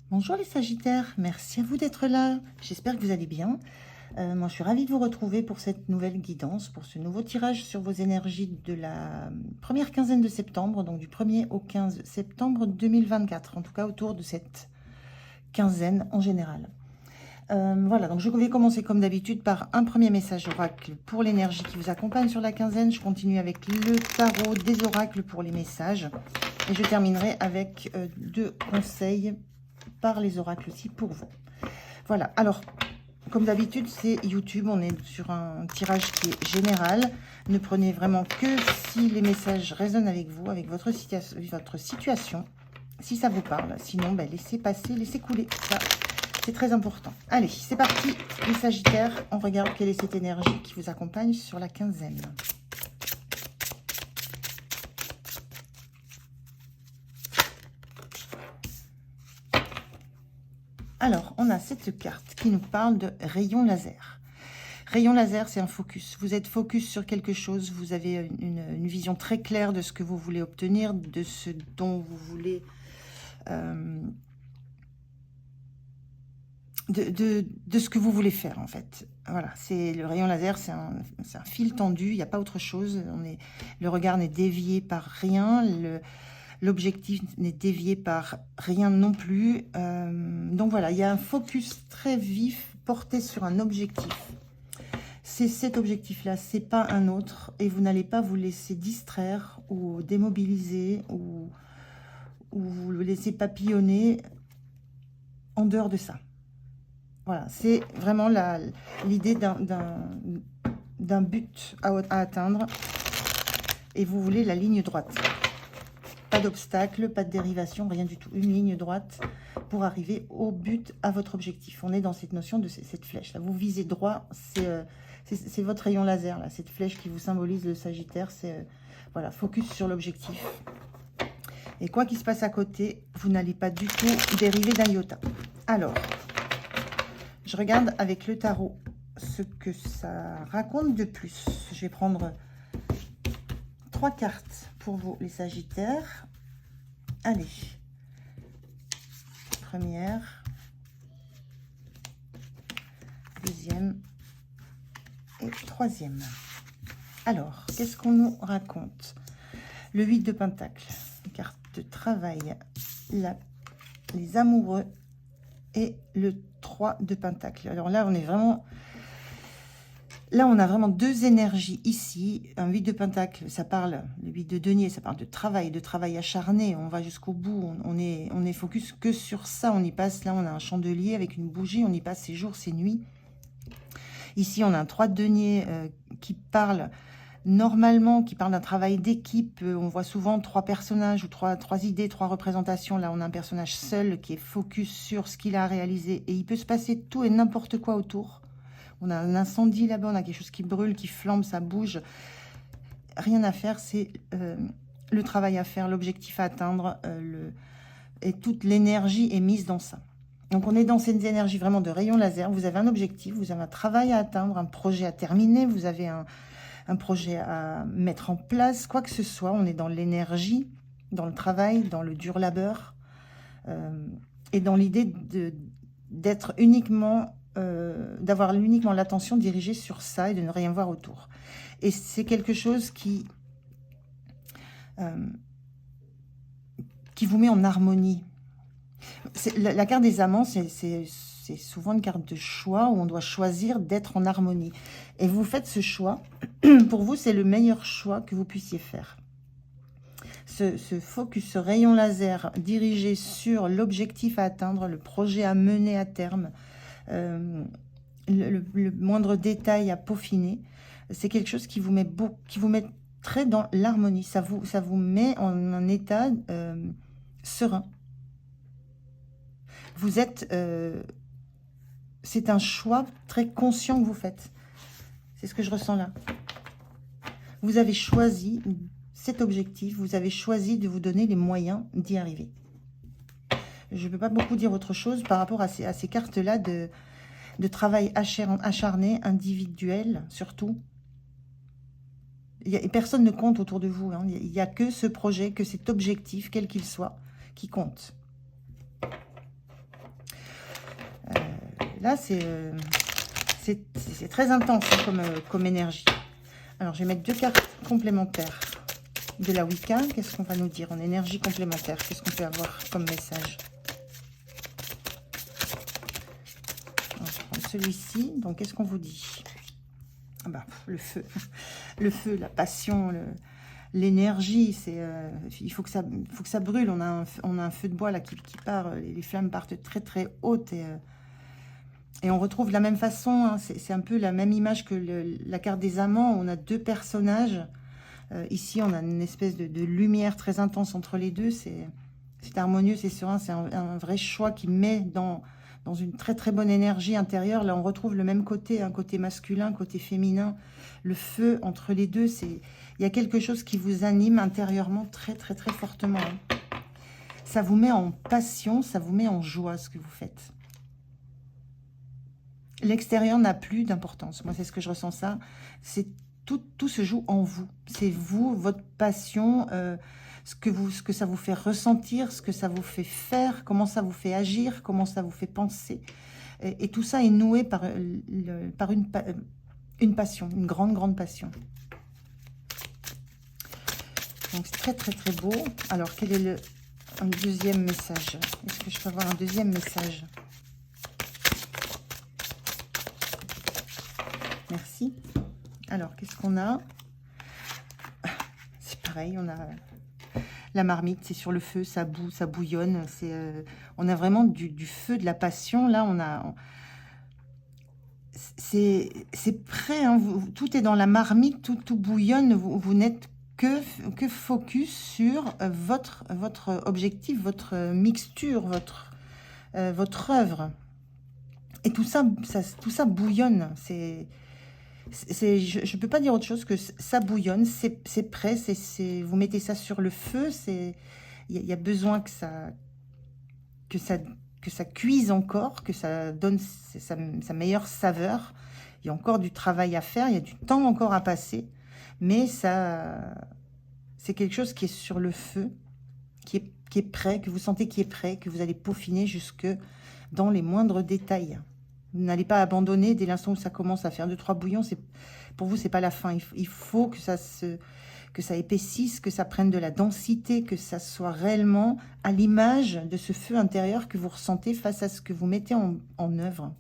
Bonjour les Sagittaires, merci à vous d'être là. J'espère que vous allez bien. Moi, je suis ravie de vous retrouver pour cette nouvelle guidance, pour ce nouveau tirage sur vos énergies de la première quinzaine de septembre, donc du 1er au 15 septembre 2024, en tout cas autour de cette quinzaine en général. Voilà, donc je vais commencer comme d'habitude par un premier message oracle pour l'énergie qui vous accompagne sur la quinzaine. Je continue avec le tarot des oracles pour les messages. Et je terminerai avec deux conseils par les oracles aussi pour vous. Voilà, alors, comme d'habitude, c'est YouTube. On est sur un tirage qui est général. Ne prenez vraiment que si les messages résonnent avec vous, avec votre situation, si ça vous parle. Sinon, ben, laissez passer, laissez couler. Ça, c'est très important. Allez, c'est parti, les Sagittaires. On regarde quelle est cette énergie qui vous accompagne sur la quinzaine. Alors, on a cette carte qui nous parle de rayon laser. Rayon laser, c'est un focus. Vous êtes focus sur quelque chose. Vous avez une vision très claire de ce que vous voulez obtenir, de ce dont vous voulez... de ce que vous voulez faire, en fait. Voilà, c'est le rayon laser, c'est un fil tendu. Il n'y a pas autre chose. Le regard n'est dévié par rien. L'objectif n'est dévié par rien non plus. Donc voilà, il y a un focus très vif porté sur un objectif. C'est cet objectif-là, c'est pas un autre. Et vous n'allez pas vous laisser distraire ou démobiliser ou vous le laisser papillonner en dehors de ça. Voilà, c'est vraiment l'idée d'un but à atteindre. Et vous voulez la ligne droite. Pas d'obstacle, pas de dérivation, rien du tout. Une ligne droite pour arriver au but, à votre objectif. On est dans cette notion de cette flèche. Là, vous visez droit, c'est votre rayon laser, là, cette flèche qui vous symbolise le Sagittaire. C'est voilà, focus sur l'objectif. Et quoi qu'il se passe à côté, vous n'allez pas du tout dériver d'un iota. Alors, je regarde avec le tarot ce que ça raconte de plus. Je vais prendre 3 cartes pour vous, les Sagittaires. Allez. Première. Deuxième. Et troisième. Alors, qu'est-ce qu'on nous raconte? Le 8 de Pentacle, carte de travail, les amoureux et le 3 de Pentacle. Alors là, on est vraiment... Là, on a vraiment deux énergies ici. Un 8 de Pentacle, ça parle, le 8 de Denier, ça parle de travail acharné. On va jusqu'au bout. On est focus que sur ça. On y passe, là, on a un chandelier avec une bougie. On y passe ses jours, ses nuits. Ici, on a un 3 de Denier qui parle normalement, qui parle d'un travail d'équipe. On voit souvent 3 personnages ou trois idées, 3 représentations. Là, on a un personnage seul qui est focus sur ce qu'il a réalisé. Et il peut se passer tout et n'importe quoi autour. On a un incendie là-bas, on a quelque chose qui brûle, qui flambe, ça bouge. Rien à faire, c'est le travail à faire, l'objectif à atteindre. Et toute l'énergie est mise dans ça. Donc on est dans cette énergie vraiment de rayon laser. Vous avez un objectif, vous avez un travail à atteindre, un projet à terminer, vous avez un projet à mettre en place, quoi que ce soit. On est dans l'énergie, dans le travail, dans le dur labeur. Et dans l'idée d'être uniquement... d'avoir uniquement l'attention dirigée sur ça et de ne rien voir autour. Et c'est quelque chose qui vous met en harmonie. La carte des amants, c'est souvent une carte de choix où on doit choisir d'être en harmonie. Et vous faites ce choix. Pour vous, c'est le meilleur choix que vous puissiez faire. Ce focus, ce rayon laser dirigé sur l'objectif à atteindre, le projet à mener à terme, le moindre détail à peaufiner, c'est quelque chose qui vous met très dans l'harmonie. Ça vous met en un état serein. Vous êtes... c'est un choix très conscient que vous faites. C'est ce que je ressens là. Vous avez choisi cet objectif, vous avez choisi de vous donner les moyens d'y arriver. Je ne peux pas beaucoup dire autre chose par rapport à ces cartes-là de travail acharné, individuel, surtout. Et personne ne compte autour de vous. Hein. Il n'y a que ce projet, que cet objectif, quel qu'il soit, qui compte. là, c'est très intense hein, comme énergie. Alors, je vais mettre 2 cartes complémentaires de la Wicca. Qu'est-ce qu'on va nous dire en énergie complémentaire? Qu'est-ce qu'on peut avoir comme message? On va prendre celui-ci. Donc, qu'est-ce qu'on vous dit? Ah bah, le feu. Le feu, la passion, l'énergie. Il faut que ça brûle. On a un feu de bois là qui part. Les flammes partent très, très hautes et on retrouve de la même façon, hein, c'est un peu la même image que la carte des amants. On a 2 personnages. Ici, on a une espèce de lumière très intense entre les deux. C'est harmonieux, c'est serein. C'est un vrai choix qui met dans une très très bonne énergie intérieure. Là, on retrouve le même côté, un côté masculin, côté féminin. Le feu entre les deux, il y a quelque chose qui vous anime intérieurement très très très fortement. Hein. Ça vous met en passion, ça vous met en joie ce que vous faites. L'extérieur n'a plus d'importance. Moi, c'est ce que je ressens ça. C'est tout se joue en vous. C'est vous, votre passion, ce que ça vous fait ressentir, ce que ça vous fait faire, comment ça vous fait agir, comment ça vous fait penser. Et tout ça est noué par une passion, une grande, grande passion. Donc, c'est très, très, très beau. Alors, quel est un deuxième message? Est-ce que je peux avoir un deuxième message? Merci. Alors, qu'est-ce qu'on a? C'est pareil, on a la marmite, c'est sur le feu, ça bout, ça bouillonne. On a vraiment du feu, de la passion. Là, c'est prêt, hein, tout est dans la marmite, tout bouillonne. Vous n'êtes que focus sur votre objectif, votre mixture, votre œuvre. Et tout ça bouillonne. Je ne peux pas dire autre chose que ça bouillonne, c'est prêt, vous mettez ça sur le feu, il y a besoin que ça cuise encore, que ça donne sa meilleure saveur. Il y a encore du travail à faire, il y a du temps encore à passer, mais c'est quelque chose qui est sur le feu, qui est prêt, que vous sentez qui est prêt, que vous allez peaufiner jusque dans les moindres détails. Vous n'allez pas abandonner dès l'instant où ça commence à faire 2-3 bouillons. Pour vous, c'est pas la fin. Il faut que ça épaississe, que ça prenne de la densité, que ça soit réellement à l'image de ce feu intérieur que vous ressentez face à ce que vous mettez en œuvre.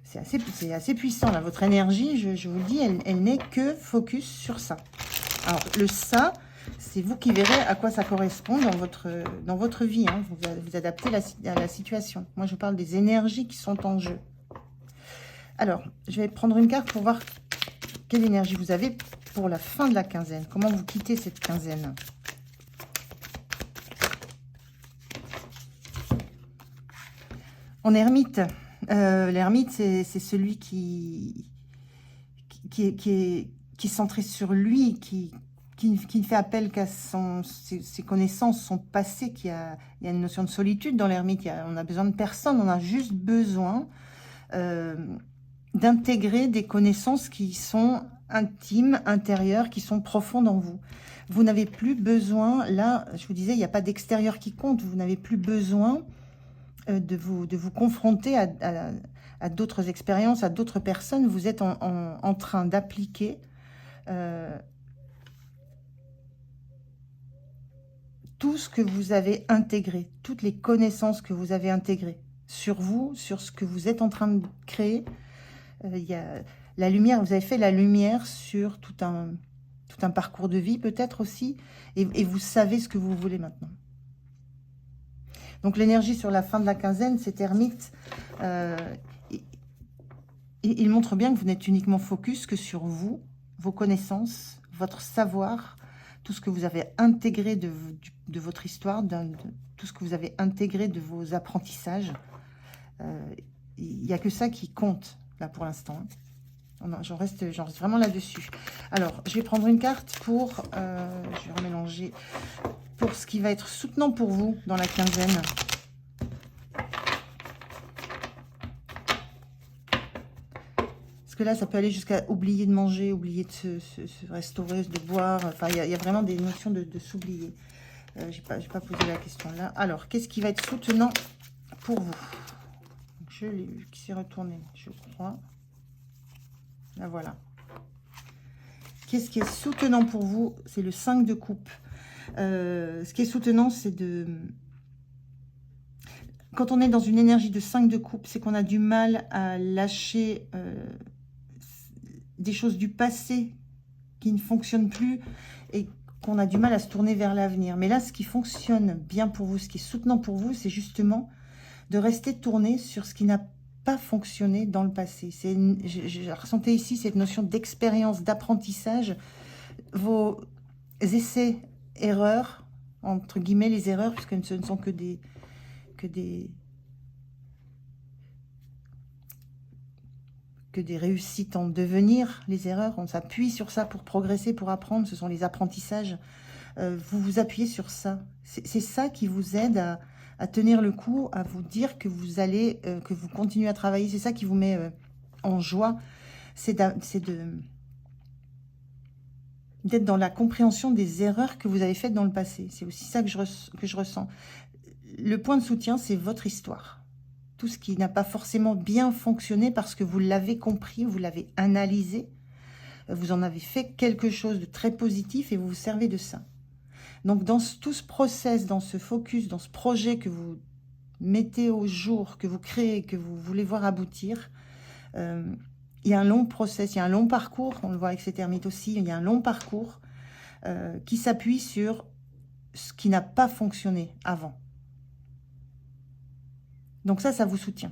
C'est assez puissant, là. Votre énergie, je vous le dis, elle n'est que focus sur ça. Alors, le ça... c'est vous qui verrez à quoi ça correspond dans votre vie. Hein. Vous adaptez à la situation. Moi, je parle des énergies qui sont en jeu. Alors, je vais prendre une carte pour voir quelle énergie vous avez pour la fin de la quinzaine. Comment vous quittez cette quinzaine? En ermite. L'ermite, c'est celui qui est centré sur lui, qui ne fait appel qu'à ses connaissances, son passé. Il y a une notion de solitude dans l'ermite. On a besoin de personne, on a juste besoin d'intégrer des connaissances qui sont intimes, intérieures, qui sont profondes en vous. Vous n'avez plus besoin, là, je vous disais, il n'y a pas d'extérieur qui compte. Vous n'avez plus besoin de vous confronter à d'autres expériences, à d'autres personnes. Vous êtes en train d'appliquer tout ce que vous avez intégré, toutes les connaissances que vous avez intégrées sur vous, sur ce que vous êtes en train de créer. Il y a la lumière, vous avez fait la lumière sur tout un parcours de vie peut-être aussi, et vous savez ce que vous voulez maintenant. Donc l'énergie sur la fin de la quinzaine, cet ermite, il montre bien que vous n'êtes uniquement focus que sur vous, vos connaissances, votre savoir, tout ce que vous avez intégré de votre histoire, tout ce que vous avez intégré de vos apprentissages. Il n'y a que ça qui compte, là, pour l'instant. J'en reste vraiment là-dessus. Alors, je vais prendre une carte pour... je vais remélanger... Pour ce qui va être soutenant pour vous dans la quinzaine. Parce que là, ça peut aller jusqu'à oublier de manger, oublier de se restaurer, de boire. Enfin, il y a vraiment des notions de s'oublier. Je n'ai pas posé la question là. Alors, qu'est-ce qui va être soutenant pour vous. Je l'ai vu qui s'est retourné, je crois. Là, voilà. Qu'est-ce qui est soutenant pour vous? C'est le 5 de coupe. Ce qui est soutenant, c'est de... Quand on est dans une énergie de 5 de coupe, c'est qu'on a du mal à lâcher des choses du passé qui ne fonctionnent plus et qu'on a du mal à se tourner vers l'avenir. Mais là, ce qui fonctionne bien pour vous, ce qui est soutenant pour vous, c'est justement de rester tourné sur ce qui n'a pas fonctionné dans le passé. Je ressentais ici cette notion d'expérience, d'apprentissage. Vos essais, erreurs, entre guillemets les erreurs, puisque ce ne sont que des réussites en devenir, les erreurs. On s'appuie sur ça pour progresser, pour apprendre. Ce sont les apprentissages. Vous vous appuyez sur ça. C'est ça qui vous aide à tenir le coup, à vous dire que vous allez, que vous continuez à travailler. C'est ça qui vous met en joie. C'est d'être dans la compréhension des erreurs que vous avez faites dans le passé. C'est aussi ça que je ressens. Le point de soutien, c'est votre histoire. Tout ce qui n'a pas forcément bien fonctionné parce que vous l'avez compris, vous l'avez analysé, vous en avez fait quelque chose de très positif et vous vous servez de ça. Donc, dans tout ce process, dans ce focus, dans ce projet que vous mettez au jour, que vous créez, que vous voulez voir aboutir, il y a un long process, il y a un long parcours, on le voit avec ces termites aussi, il y a un long parcours qui s'appuie sur ce qui n'a pas fonctionné avant. Donc ça vous soutient.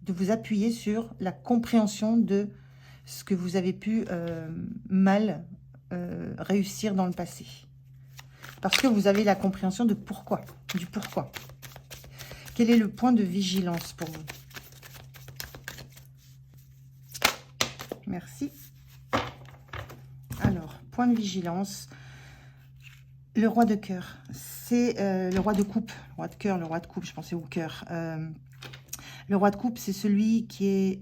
De vous appuyer sur la compréhension de ce que vous avez pu mal réussir dans le passé. Parce que vous avez la compréhension de pourquoi, du pourquoi. Quel est le point de vigilance pour vous? Merci. Alors, point de vigilance. Le roi de cœur, c'est le roi de coupe. Le roi de cœur, le roi de coupe, je pensais au cœur. Le roi de coupe, c'est celui qui est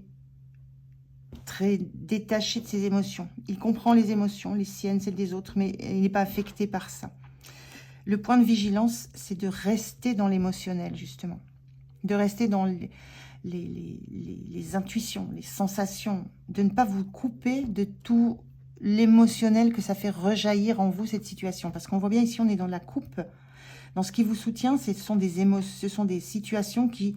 très détaché de ses émotions. Il comprend les émotions, les siennes, celles des autres, mais il n'est pas affecté par ça. Le point de vigilance, c'est de rester dans l'émotionnel, justement. De rester dans les intuitions, les sensations. De ne pas vous couper de tout l'émotionnel que ça fait rejaillir en vous, cette situation. Parce qu'on voit bien ici, on est dans la coupe. Dans ce qui vous soutient, ce sont des situations qui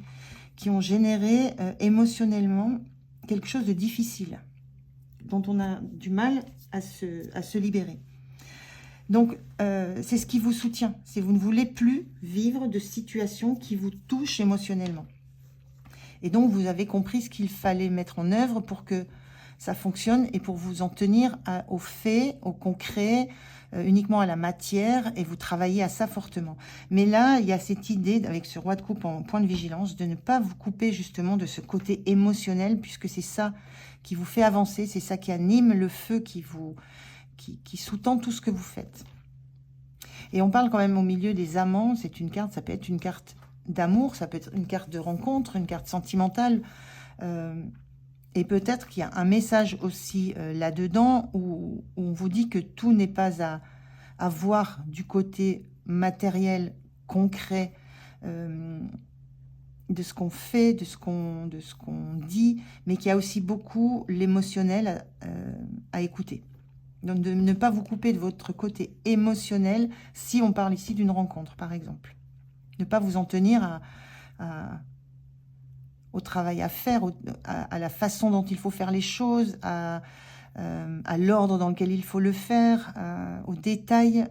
ont généré émotionnellement quelque chose de difficile, dont on a du mal à se libérer. Donc, c'est ce qui vous soutient. C'est vous ne voulez plus vivre de situations qui vous touchent émotionnellement. Et donc, vous avez compris ce qu'il fallait mettre en œuvre pour que ça fonctionne et pour vous en tenir aux faits, au concret, uniquement à la matière, et vous travaillez à ça fortement. Mais là, il y a cette idée, avec ce roi de coupe en point de vigilance, de ne pas vous couper justement de ce côté émotionnel, puisque c'est ça qui vous fait avancer, c'est ça qui anime le feu, qui sous-tend tout ce que vous faites. Et on parle quand même au milieu des amants, c'est une carte, ça peut être une carte d'amour, ça peut être une carte de rencontre, une carte sentimentale, et peut-être qu'il y a un message aussi là-dedans où on vous dit que tout n'est pas à voir du côté matériel, concret, de ce qu'on fait, de ce qu'on dit, mais qu'il y a aussi beaucoup l'émotionnel à écouter. Donc de ne pas vous couper de votre côté émotionnel si on parle ici d'une rencontre, par exemple. Ne pas vous en tenir au travail à faire, à la façon dont il faut faire les choses, à l'ordre dans lequel il faut le faire, aux détails.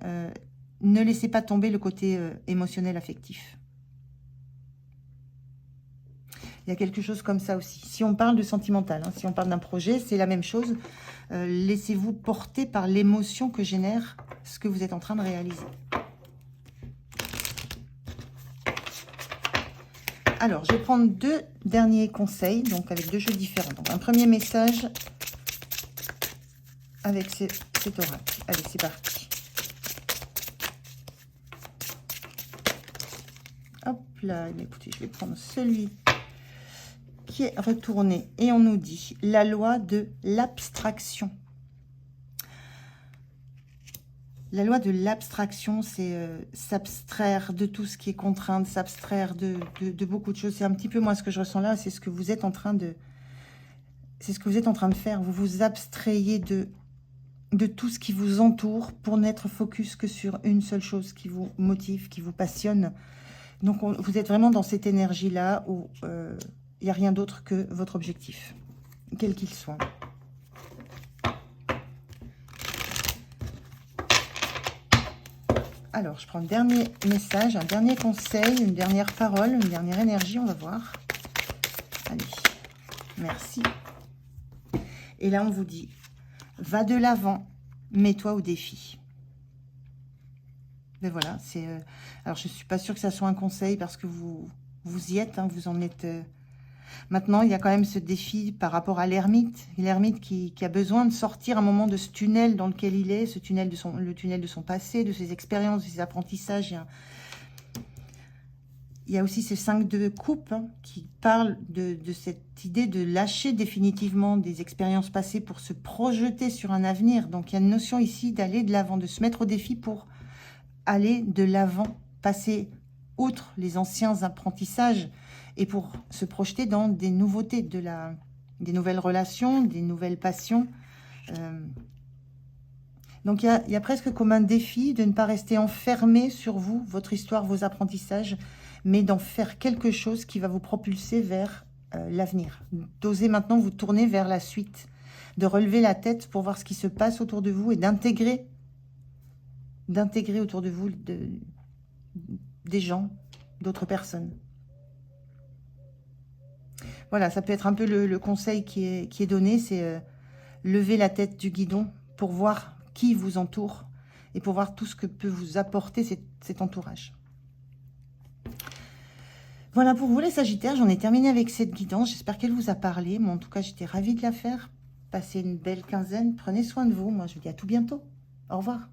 Ne laissez pas tomber le côté émotionnel, affectif. Il y a quelque chose comme ça aussi. Si on parle de sentimental, hein, si on parle d'un projet, c'est la même chose. Laissez-vous porter par l'émotion que génère ce que vous êtes en train de réaliser. Alors, je vais prendre deux derniers conseils, donc avec deux jeux différents. Donc, un premier message avec cet oracle. Allez, c'est parti. Hop là, écoutez, je vais prendre celui qui est retourné. Et on nous dit la loi de l'abstraction. La loi de l'abstraction, c'est s'abstraire de tout ce qui est contrainte, s'abstraire de beaucoup de choses. C'est un petit peu moi ce que je ressens là, c'est ce que vous êtes en train de... C'est ce que vous êtes en train de faire. Vous vous abstrayez de tout ce qui vous entoure pour n'être focus que sur une seule chose qui vous motive, qui vous passionne. Donc vous êtes vraiment dans cette énergie-là où il n'y a rien d'autre que votre objectif, quel qu'il soit. Alors, je prends le dernier message, un dernier conseil, une dernière parole, une dernière énergie, on va voir. Allez, merci. Et là, on vous dit, va de l'avant, mets-toi au défi. Ben voilà, c'est... alors, je ne suis pas sûre que ça soit un conseil parce que vous y êtes, hein, vous en êtes... Maintenant, il y a quand même ce défi par rapport à l'ermite. L'ermite qui a besoin de sortir un moment de ce tunnel dans lequel il est, le tunnel de son passé, de ses expériences, de ses apprentissages. Il y a aussi ces 5 de coupe hein, qui parlent de cette idée de lâcher définitivement des expériences passées pour se projeter sur un avenir. Donc, il y a une notion ici d'aller de l'avant, de se mettre au défi pour aller de l'avant, passer outre les anciens apprentissages et pour se projeter dans des nouveautés, des nouvelles relations, des nouvelles passions. Donc, il y a presque comme un défi de ne pas rester enfermé sur vous, votre histoire, vos apprentissages, mais d'en faire quelque chose qui va vous propulser vers l'avenir. D'oser maintenant vous tourner vers la suite, de relever la tête pour voir ce qui se passe autour de vous et d'intégrer autour de vous des gens, d'autres personnes. Voilà, ça peut être un peu le conseil qui est donné, c'est lever la tête du guidon pour voir qui vous entoure et pour voir tout ce que peut vous apporter cet entourage. Voilà pour vous les Sagittaires, j'en ai terminé avec cette guidance, j'espère qu'elle vous a parlé, mais en tout cas j'étais ravie de la faire. Passez une belle quinzaine, prenez soin de vous, moi je vous dis à tout bientôt, au revoir.